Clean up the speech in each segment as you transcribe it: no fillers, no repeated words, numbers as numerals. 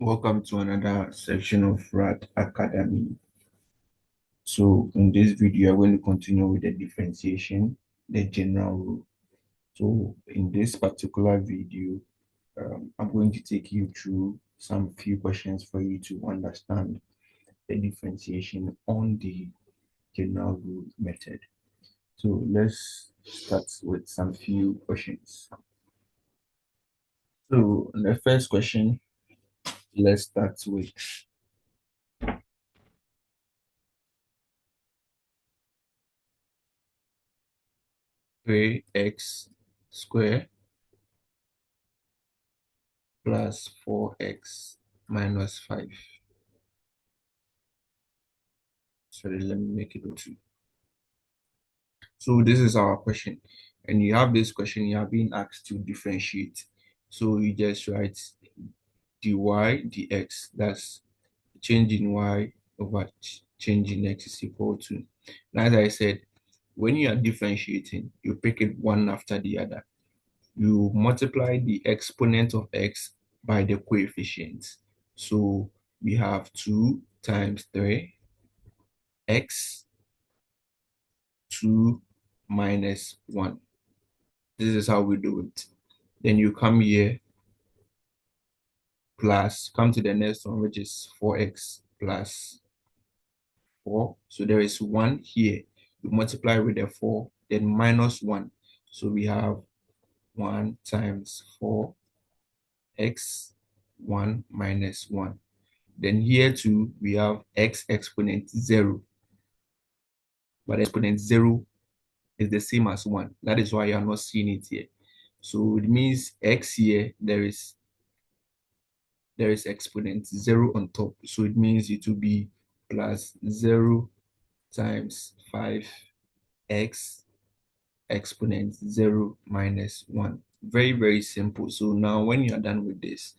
Welcome to another section of RAD Academy. So in this video, I'm going to continue with the differentiation, the general rule. So in this particular video, I'm going to take you through some few questions for you to understand the differentiation on the general rule method. So let's start with some few questions. So the first question, let's start with 3x squared plus 4x minus 5. Sorry, let me make it 2. So this is our question. And you have this question, you are being asked to differentiate. So you just write dy dx. That's change in y over change in x is equal to. Now, as I said, when you are differentiating, you pick it one after the other. You multiply the exponent of x by the coefficients. So we have 2 times 3x 2 minus 1. This is how we do it. Then you come here plus, come to the next one, which is 4x plus 4. So there is 1 here. You multiply with the 4, then minus 1. So we have 1 times 4x, 1 minus 1. Then here too, we have x exponent 0. But exponent 0 is the same as 1. That is why you are not seeing it here. So it means x here, there is exponent 0 on top. So it means it will be plus 0 times 5x exponent 0 minus 1. Very, very simple. So now when you are done with this,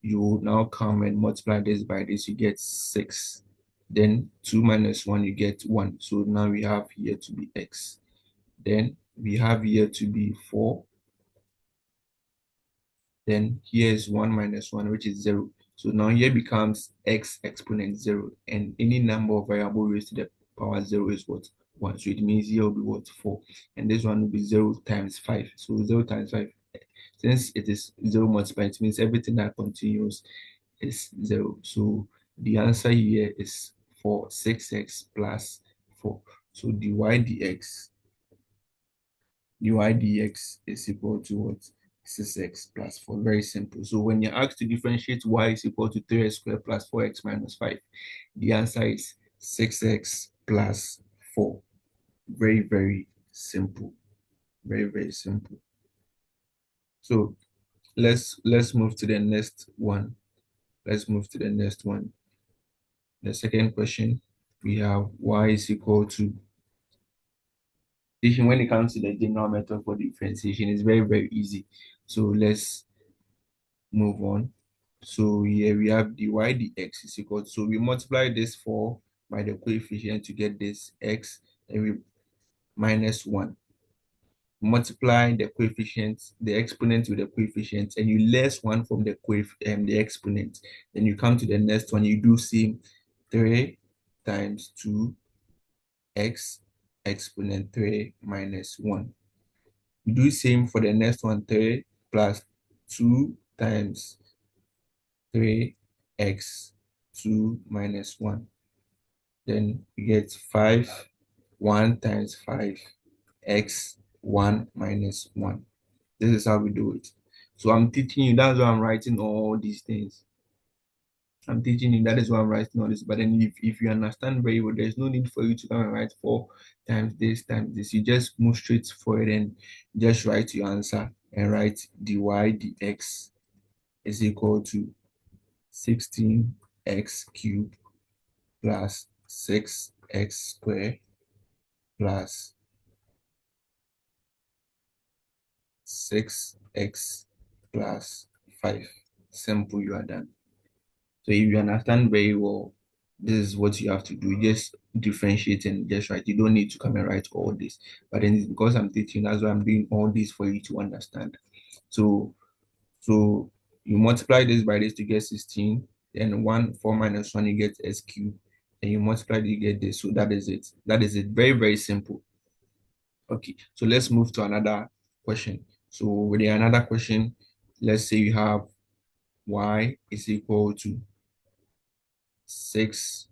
you will now come and multiply this by this, you get 6. Then 2 minus 1, you get 1. So now we have here to be x. Then we have here to be 4. Then here is 1 minus 1, which is 0. So now here becomes x exponent 0. And any number of variable raised to the power 0 is what? 1. So it means here will be what? 4. And this one will be 0 times 5. So 0 times 5. Since it is 0 multiplied, it means everything that continues is 0. So the answer here is 6x plus 4. So dy dx is equal to what? 6x plus 4. Very simple. So when you're asked to differentiate y is equal to 3x squared plus 4x minus 5, the answer is 6x plus 4. Very, very simple. Very, very simple. So let's move to the next one. Let's move to the next one. The second question, we have y is equal to, when it comes to the general method for differentiation, it's very, very easy. So let's move on. So here we have dy dx is equal to, so we multiply this 4 by the coefficient to get this x, and we minus 1. Multiply the coefficients, the exponent with the coefficients, and you less 1 from the the exponent. Then you come to the next one, you do same 3 times 2x exponent 3 minus 1. You do same for the next one, 3 plus 2 times 3x 2 minus 1. Then you get 5, 1 times 5x 1 minus 1. This is how we do it. So I'm teaching you, that's why I'm writing all these things. I'm teaching you, that is why I'm writing all this. But then if you understand very well, there's no need for you to come and write 4 times this times this. You just move straight for it and just write your answer and write dy dx is equal to 16x cubed plus 6x squared plus 6x plus 5. Simple, you are done. So if you understand very well, this is what you have to do. Just differentiate and just write. You don't need to come and write all this. But then it's because I'm teaching, that's why I'm doing all this for you to understand. So You multiply this by this to get 16. Then 1, 4 minus 1, you get s cubed. And you multiply, you get this. So that is it. That is it. Very, very simple. Okay, so let's move to another question. So with another question, let's say you have y is equal to 6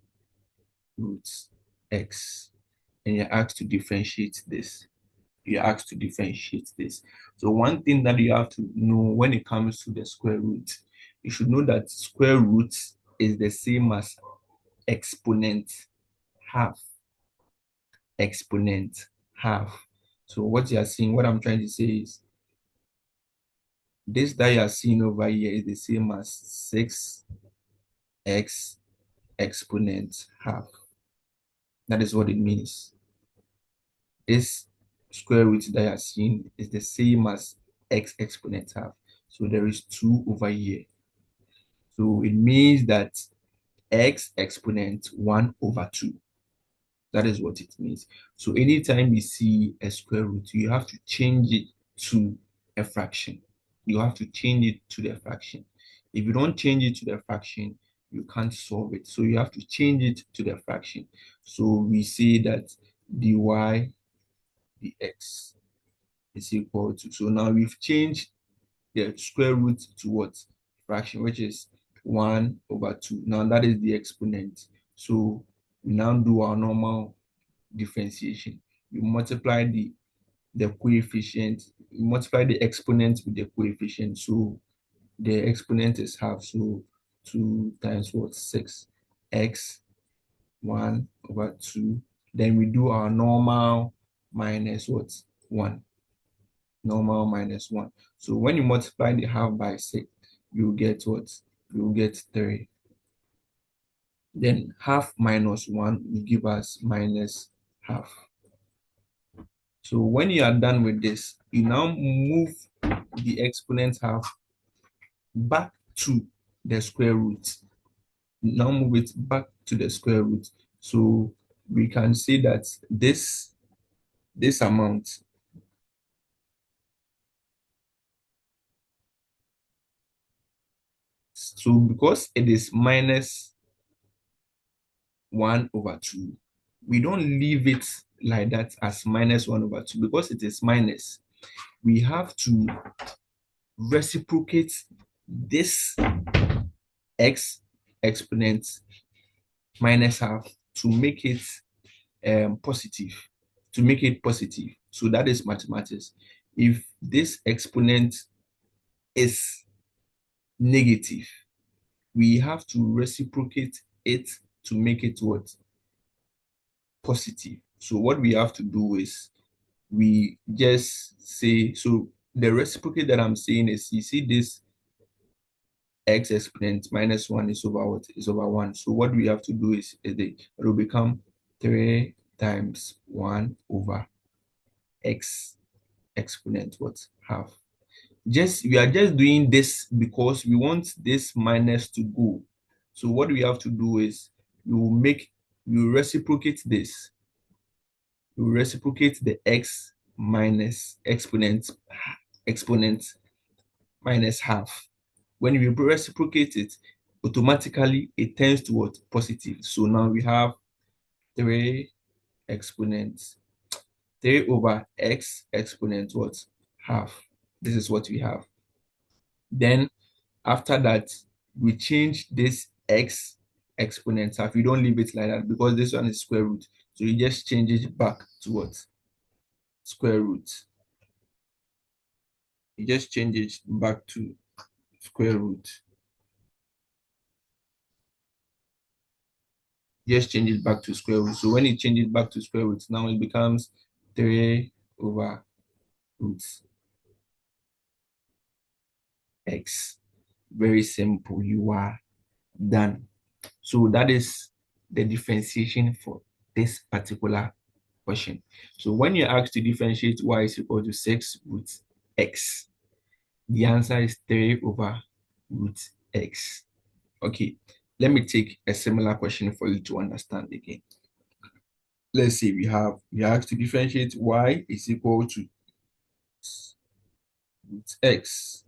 roots x, and you're asked to differentiate this. You're asked to differentiate this. So one thing that you have to know when it comes to the square root, you should know that square root is the same as exponent half. Exponent half. So what you are seeing, what I'm trying to say is this that you are seeing over here is the same as 6x exponent half. That is what it means. This square root that you are seeing is the same as x exponent half. So there is 2 over here. So it means that x exponent 1 over 2. That is what it means. So anytime you see a square root, you have to change it to a fraction. You have to change it to the fraction. If you don't change it to the fraction, you can't solve it. So you have to change it to the fraction. So we say that dy dx is equal to, so now we've changed the square root to what? Fraction, which is 1 over 2. Now that is the exponent. So we now do our normal differentiation. You multiply the coefficient, you multiply the exponent with the coefficient. So the exponent is half. So 2 times what? 6 x 1 over 2. Then we do our normal minus what? 1. Normal minus 1. So when you multiply the half by 6, you get what? You get 3. Then half minus 1 will give us minus half. So when you are done with this, you now move the exponent half back to the square root. Now move it back to the square root. So we can say that this amount, so because it is minus 1 over 2, we don't leave it like that as minus 1 over 2 because it is minus. We have to reciprocate this x exponent minus half to make it positive, to make it positive. So that is mathematics. If this exponent is negative, we have to reciprocate it to make it what? Positive. So what we have to do is we just say, so the reciprocate that I'm saying is, you see this x exponent minus 1 is over what? Is over 1. So what we have to do is it will become 3 times 1 over x exponent what? Half. Just we are just doing this because we want this minus to go. So what we have to do is you reciprocate this. You reciprocate the x minus exponent minus half. When you reciprocate it, automatically it turns to what? Positive. So now we have 3 exponents, 3 over x exponent what? Half. This is what we have. Then after that, we change this x exponent half. You don't leave it like that because this one is square root. So you just change it back to what? Square root. You just change it back to square root. Just change it back to square root. So when you change it back to square root, now it becomes 3 over root x. Very simple. You are done. So that is the differentiation for this particular question. So when you're asked to differentiate y is equal to 6 root x, the answer is 3 over root x. Okay, let me take a similar question for you to understand again. Let's say we are asked to differentiate y is equal to root x.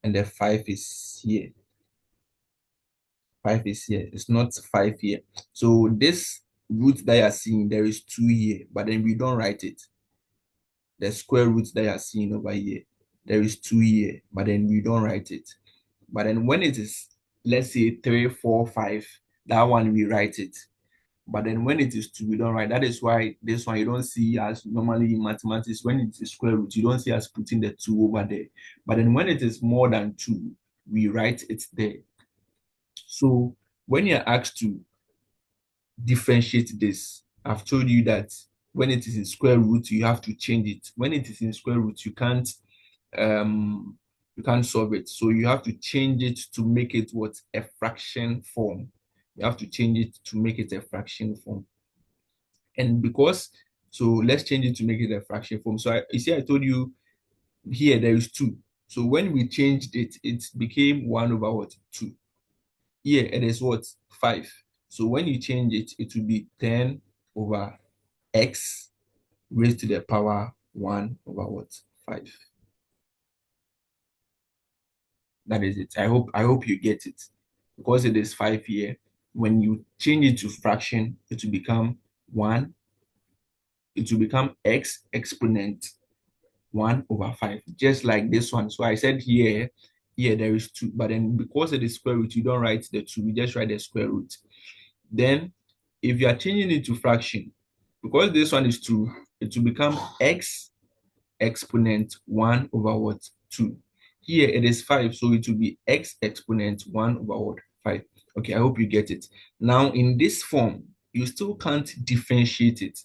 and the 5 is here. 5 is here. It's not 5 here. So this root that you're seeing, there is 2 here, but then we don't write it. The square root that you're seeing over here, there is 2 here, but then we don't write it. But then when it is, let's say 3, 4, 5, that one we write it. But then when it is 2, we don't write. That is why this one you don't see as normally in mathematics. When it is square root, you don't see us putting the 2 over there. But then when it is more than 2, we write it there. So when you're asked to differentiate this, I've told you that when it is in square root, you have to change it. When it is in square root, um you can't solve it. So you have to change it to make it what, a fraction form. You have to change it to make it a fraction form. And because, so let's change it to make it a fraction form. So you see, I told you here there is 2. So when we changed it, it became 1 over what, 2. Here it is what, 5. So when you change it, it will be 10 over x raised to the power 1 over what, 5. That is it. I hope you get it. Because it is 5 here, when you change it to fraction, it will become 1. It will become x exponent 1 over 5, just like this one. So I said here there is 2, but then because it is square root, you don't write the 2, you just write the square root. Then if you are changing it to fraction, because this one is 2, it will become x exponent 1 over what, 2. Here it is 5, so it will be x exponent 1 over what, 5. Okay, I hope you get it. Now in this form, you still can't differentiate it.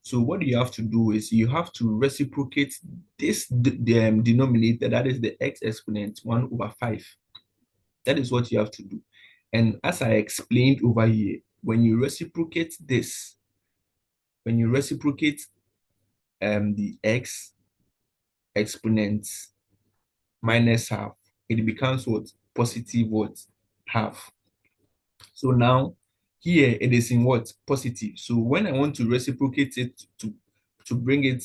So what you have to do is you have to reciprocate this denominator, that is the x exponent 1 over 5. That is what you have to do. And as I explained over here, when you reciprocate this, when you reciprocate the x exponent minus half, it becomes what, positive what, half. So now here it is in what, positive. So when I want to reciprocate it to bring it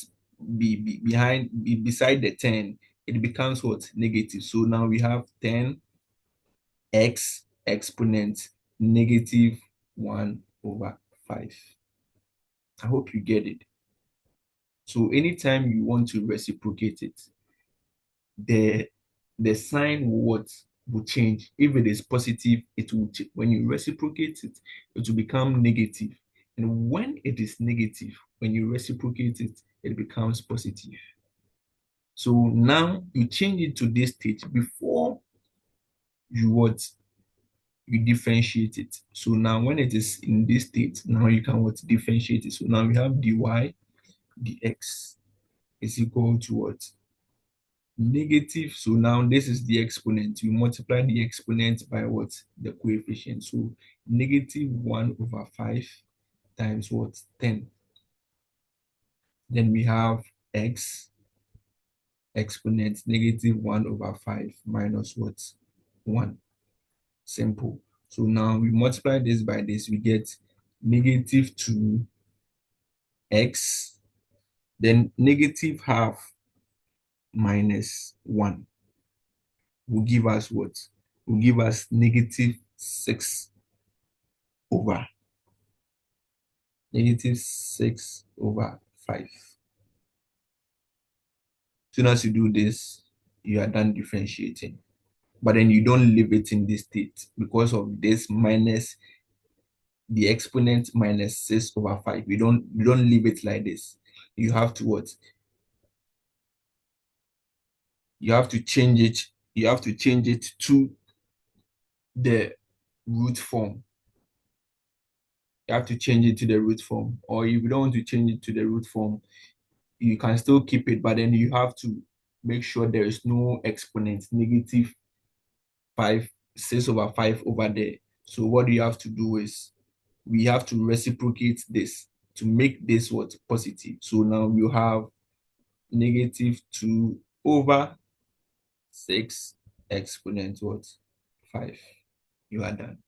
beside the 10, it becomes what, negative. So now we have 10 x exponent negative 1 over 5. I hope you get it. So anytime you want to reciprocate it, the sign will change. If it is positive, it will when you reciprocate it, it will become negative. And when it is negative, when you reciprocate it, it becomes positive. So now you change it to this stage before you what, you differentiate it. So now when it is in this state, now you can what, differentiate it. So now we have dy dx is equal to what, negative. So now this is the exponent. You multiply the exponent by what, the coefficient. So negative 1 over 5 times what, 10. Then we have x exponent negative 1 over 5 minus what, 1. Simple. So now we multiply this by this, we get negative 2x, then negative half minus 1 will give us what? Will give us negative 6 over negative 6 over 5. Soon as you do this, you are done differentiating. But then you don't leave it in this state because of this minus the exponent minus 6 over 5. You don't leave it like this. You have to what? You have to change it. You have to change it to the root form. You have to change it to the root form. Or if you don't want to change it to the root form, you can still keep it, but then you have to make sure there is no exponent, negative 5, 6 over 5 over there. So what you have to do is we have to reciprocate this to make this what, positive. So now you have negative 2 over 6 exponent what, 5. You are done.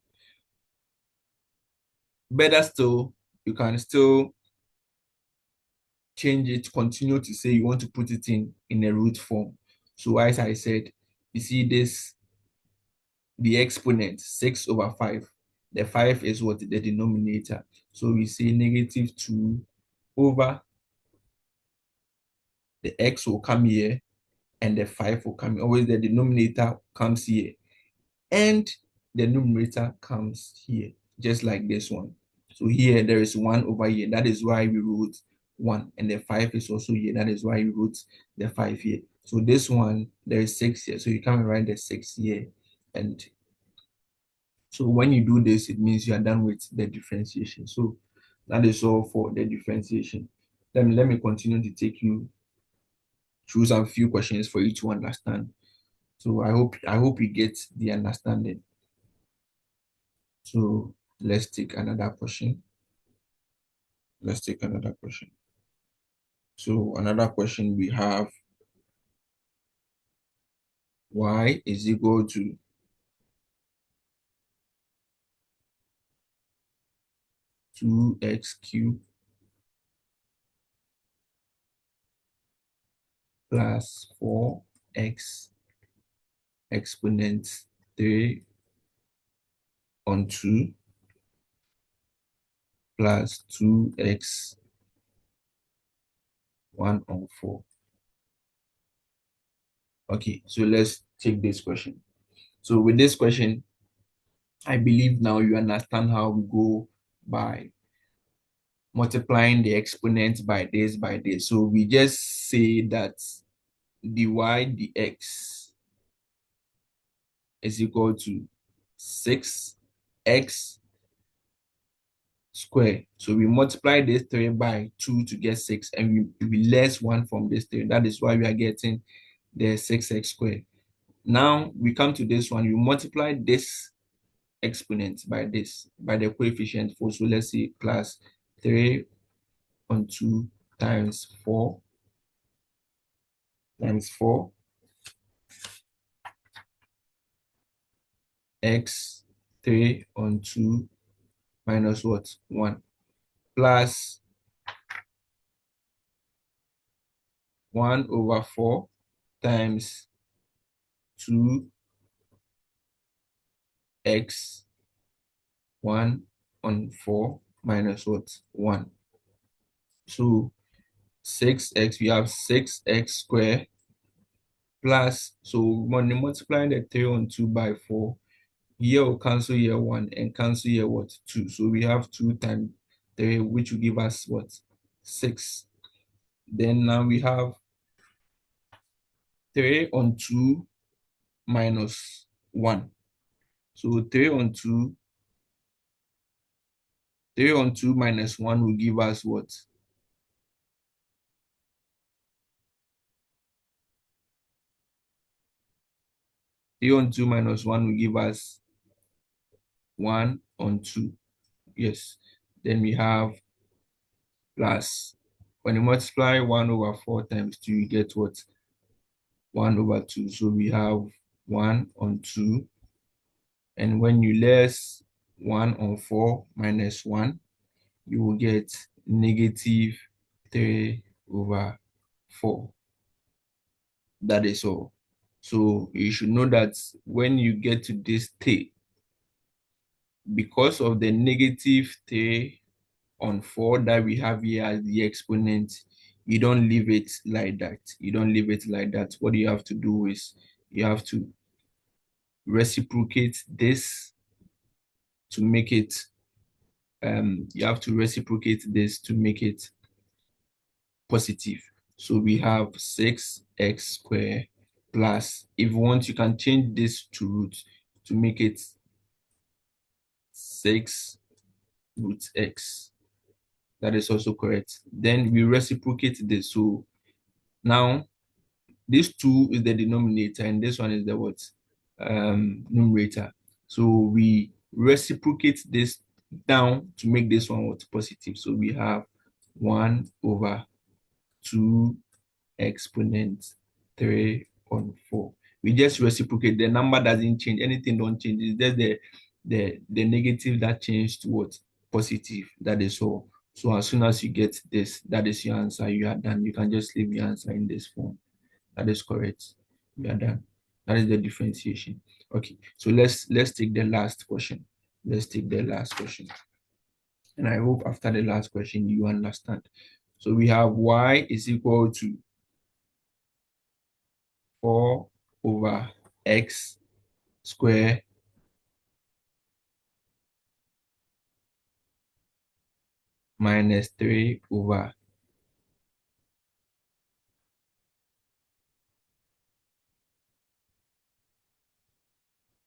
Better still, you can still change it, continue to say you want to put it in a root form. So as I said, You see this, the exponent 6 over 5. The 5 is what? The denominator. So we say negative 2 over the x will come here and the 5 will come here. Always the denominator comes here and the numerator comes here, just like this one. So here there is 1 over here. That is why we wrote 1. And the 5 is also here. That is why we wrote the 5 here. So this one, there is 6 here. So you come and write the 6 here. And so when you do this, it means you are done with the differentiation. So that is all for the differentiation. Let me continue to take you through some few questions for you to understand. So I hope you get the understanding. So let's take another question. Let's take another question. So another question we have, y is equal to 2x cubed plus 4x exponent 3 on 2 plus 2x 1 on 4. Okay, so let's take this question. So with this question, I believe now you understand how we go by multiplying the exponent by this by this. So we just say that dy dx is equal to 6x square. So we multiply this 3 by 2 to get 6, and we less 1 from this 3. That is why we are getting the 6x square. Now we come to this one, you multiply this exponent by this, by the coefficient 4. So let's say plus 3 on 2 times 4 times 4 x 3 on 2 minus what? 1 plus 1 over 4 times 2x 1 on 4 minus what? 1. So 6x, we have 6x squared plus, so when you multiply the 3 on 2 by 4, here will cancel here 1 and cancel here what? 2. So we have 2 times 3, which will give us what? 6. Then now we have 3 on 2 minus 1. So 3 on 2 minus 1 will give us what? 3 on 2 minus 1 will give us 1 on 2. Yes. Then we have plus, when you multiply 1 over 4 times 2, you get what? 1 over 2. So we have 1 on 2. And when you less 1 on 4 minus 1, you will get negative 3 over 4. That is all. So you should know that when you get to this state, because of the negative 3 on 4 that we have here as the exponent, you don't leave it like that. You don't leave it like that. What you have to do is you have to reciprocate this to make it positive. So we have 6x squared plus, if you want, you can change this to root to make it 6 root x. That is also correct. Then we reciprocate this. So now this 2 is the denominator and this one is the what? Numerator. So we reciprocate this down to make this one what? Positive. So we have 1 over 2 exponent 3 on 4. We just reciprocate. The number doesn't change. Anything don't change. It's just the negative that changed to what? Positive. That is all. So as soon as you get this, that is your answer. You are done. You can just leave your answer in this form. That is correct. You are done. That is the differentiation. Okay, so let's take the last question. Let's take the last question. And I hope after the last question you understand. So we have y is equal to 4 over x square minus 3 over,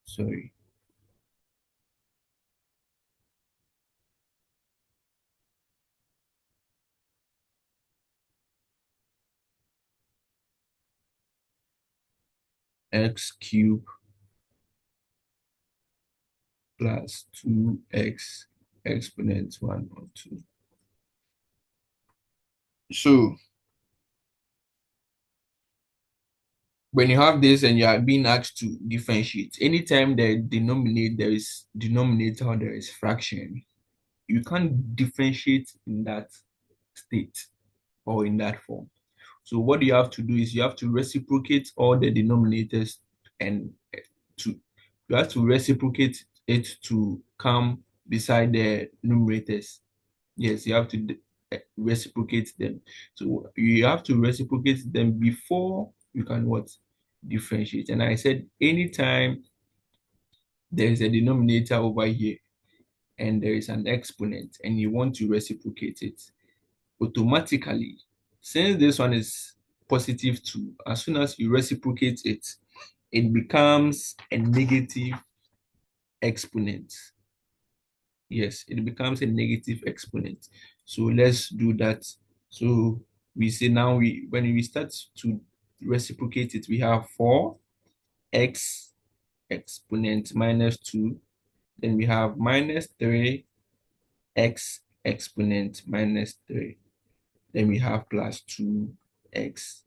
sorry, x cube plus 2x exponent 1 or 2. So when you have this and you are being asked to differentiate, anytime there is denominator or there is fraction, you can't differentiate in that state or in that form. So what you have to do is you have to reciprocate all the denominators and to you have to reciprocate it to come beside the numerators. Yes, you have to reciprocate them. So you have to reciprocate them before you can what? Differentiate. And I said anytime there is a denominator over here and there is an exponent and you want to reciprocate it, automatically, since this one is positive 2, as soon as you reciprocate it, it becomes a negative exponent. Yes, it becomes a negative exponent. So let's do that. So we say now when we start to reciprocate it, we have 4x exponent minus 2. Then we have minus 3x exponent minus 3. Then we have plus 2x.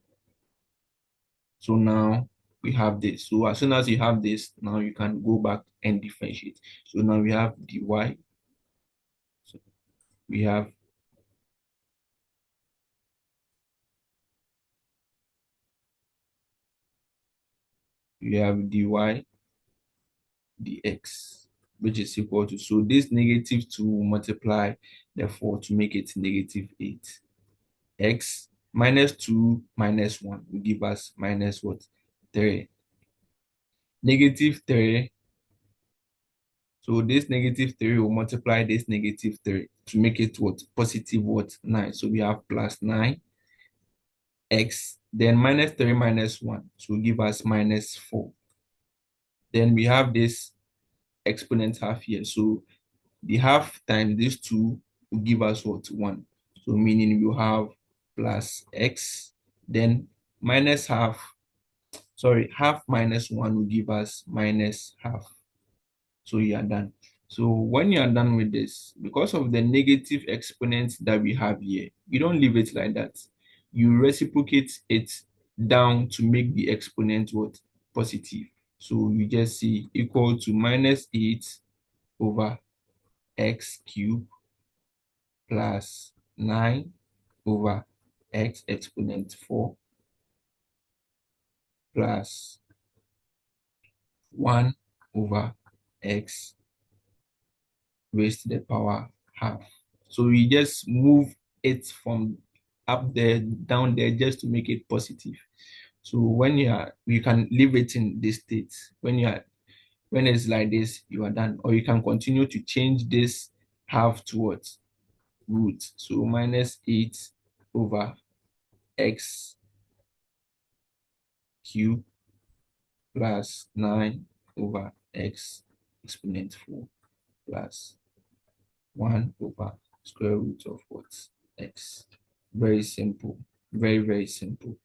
So now we have this. So as soon as you have this, now you can go back and differentiate. So now we have dy. So we have dy dx, which is equal to, so this negative 2 will multiply the 4 to make it negative 8. X minus 2 minus 1 will give us minus what? 3. Negative 3. So this negative 3 will multiply this negative 3 to make it what? Positive what? 9. So we have plus 9x. Then minus 3 minus 1. So will give us minus 4. Then we have this exponent half here. So the half times these 2 will give us what? 1. So meaning you have plus x. Then minus half, sorry, half minus 1 will give us minus half. So you are done. So when you are done with this, because of the negative exponents that we have here, you don't leave it like that. You reciprocate it down to make the exponent what? Positive. So you just see equal to minus 8 over x cubed plus 9 over x exponent 4 plus 1 over x raised to the power half. So we just move it from up there down there just to make it positive. So when you can leave it in this state. When it's like this, you are done. Or you can continue to change this half towards root. So minus 8 over x cube plus 9 over x exponent 4 plus 1 over square root of what? X. Very simple. Very, very simple.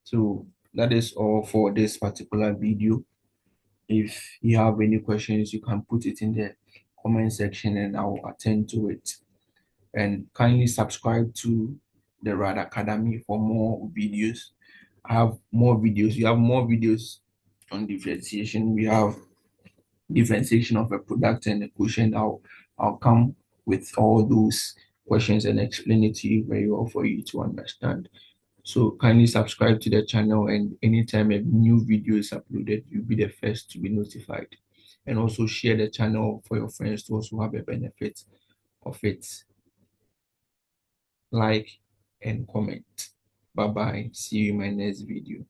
So that is all for this particular video. If you have any questions, you can put it in the comment section and I'll attend to it. And kindly subscribe to the Rad Academy for more videos. I have more videos. You have more videos on differentiation. We have differentiation of a product and a quotient. I'll come with all those questions and explain it to you very well for you to understand. So kindly subscribe to the channel, and anytime a new video is uploaded, you'll be the first to be notified. And also share the channel for your friends to also have a benefit of it. Like and comment. Bye bye. See you in my next video.